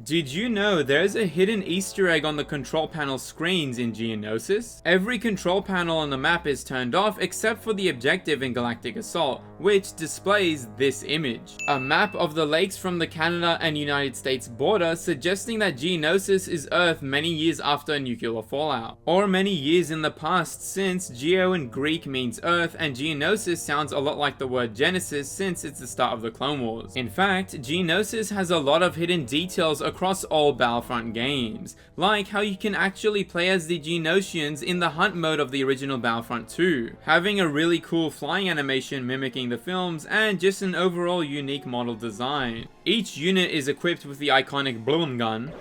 Did you know there's a hidden Easter egg on the control panel screens in Geonosis? Every control panel on the map is turned off except for the objective in Galactic Assault, which displays this image. A map of the lakes from the Canada and United States border, suggesting that Geonosis is Earth many years after a nuclear fallout. Or many years in the past, since Geo in Greek means Earth and Geonosis sounds a lot like the word Genesis since it's the start of the Clone Wars. In fact, Geonosis has a lot of hidden details across all Battlefront games, like how you can actually play as the Geonosians in the hunt mode of the original Battlefront 2, having a really cool flying animation mimicking the films, and just an overall unique model design. Each unit is equipped with the iconic Bloom gun,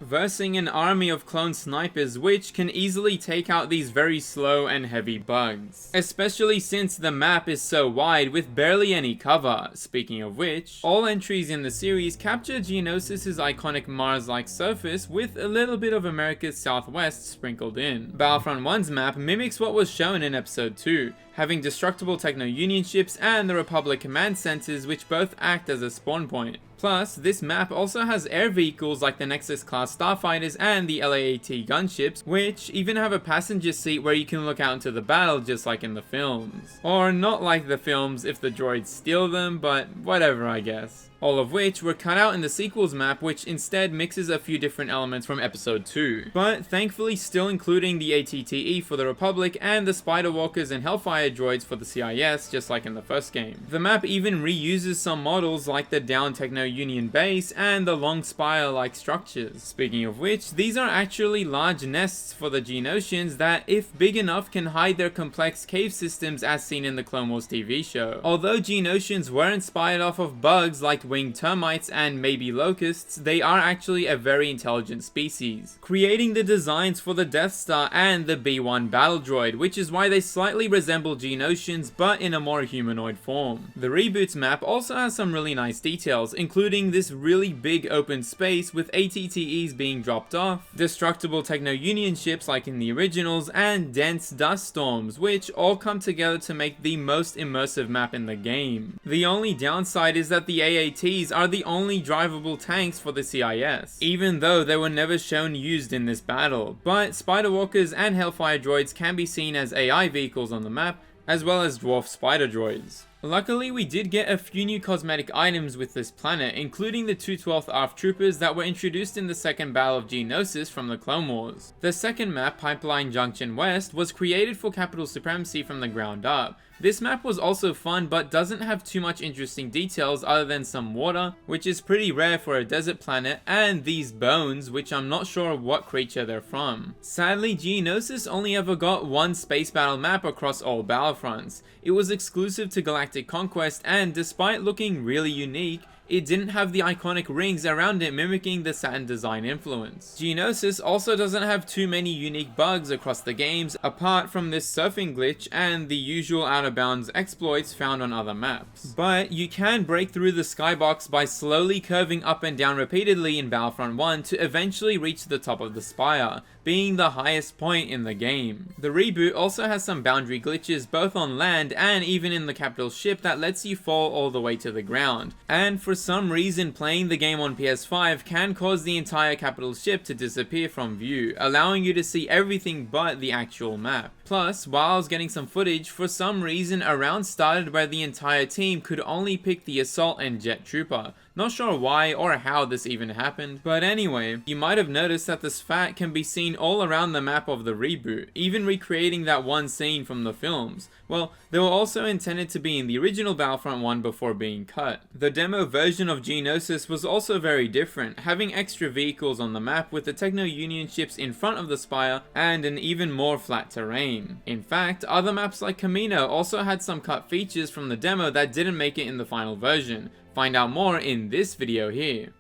versing an army of clone snipers which can easily take out these very slow and heavy bugs. Especially since the map is so wide with barely any cover. Speaking of which, all entries in the series capture Geonosis' iconic Mars-like surface with a little bit of America's Southwest sprinkled in. Battlefront 1's map mimics what was shown in Episode 2, having destructible Techno-Union ships and the Republic command centers which both act as a spawn point. Plus, this map also has air vehicles like the Nexus-class starfighters and the LAAT gunships, which even have a passenger seat where you can look out into the battle just like in the films. Or not like the films if the droids steal them, but whatever I guess. All of which were cut out in the sequels map, which instead mixes a few different elements from Episode 2. But thankfully still including the ATTE for the Republic and the Spider Walkers and Hellfire droids for the CIS, just like in the first game. The map even reuses some models like the down Techno-Union base and the long spire-like structures. Speaking of which, these are actually large nests for the Geonosians that, if big enough, can hide their complex cave systems as seen in the Clone Wars TV show. Although Geonosians were inspired off of bugs like winged termites and maybe locusts, they are actually a very intelligent species, creating the designs for the Death Star and the B-1 battle droid, which is why they slightly resemble Geonosians but in a more humanoid form. The Reboots map also has some really nice details, including this really big open space with ATTEs being dropped off, destructible Techno-Union ships like in the originals, and dense dust storms, which all come together to make the most immersive map in the game. The only downside is that the AATs are the only drivable tanks for the CIS, even though they were never shown used in this battle, but Spider Walkers and Hellfire droids can be seen as AI vehicles on the map, as well as dwarf spider droids. Luckily, we did get a few new cosmetic items with this planet, including the 212th ARF troopers that were introduced in the second Battle of Geonosis from the Clone Wars. The second map, Pipeline Junction West, was created for capital supremacy from the ground up. This map was also fun, but doesn't have too much interesting details other than some water, which is pretty rare for a desert planet, and these bones, which I'm not sure what creature they're from. Sadly, Geonosis only ever got one space battle map across all Battlefronts. It was exclusive to Galactic Conquest, and despite looking really unique, it didn't have the iconic rings around it mimicking the Saturn design influence. Geonosis also doesn't have too many unique bugs across the games, apart from this surfing glitch and the usual out of bounds exploits found on other maps. But you can break through the skybox by slowly curving up and down repeatedly in Battlefront 1 to eventually reach the top of the spire, being the highest point in the game. The reboot also has some boundary glitches both on land and even in the capital ship that lets you fall all the way to the ground, and for some reason playing the game on PS5 can cause the entire capital ship to disappear from view, allowing you to see everything but the actual map. Plus, while I was getting some footage, for some reason a round started where the entire team could only pick the assault and jet trooper. Not sure why or how this even happened, but anyway, you might have noticed that this fact can be seen all around the map of the reboot, even recreating that one scene from the films. Well, they were also intended to be in the original Battlefront 1 before being cut. The demo version of Geonosis was also very different, having extra vehicles on the map with the Techno-Union ships in front of the spire and an even more flat terrain. In fact, other maps like Camino also had some cut features from the demo that didn't make it in the final version. Find out more in this video here.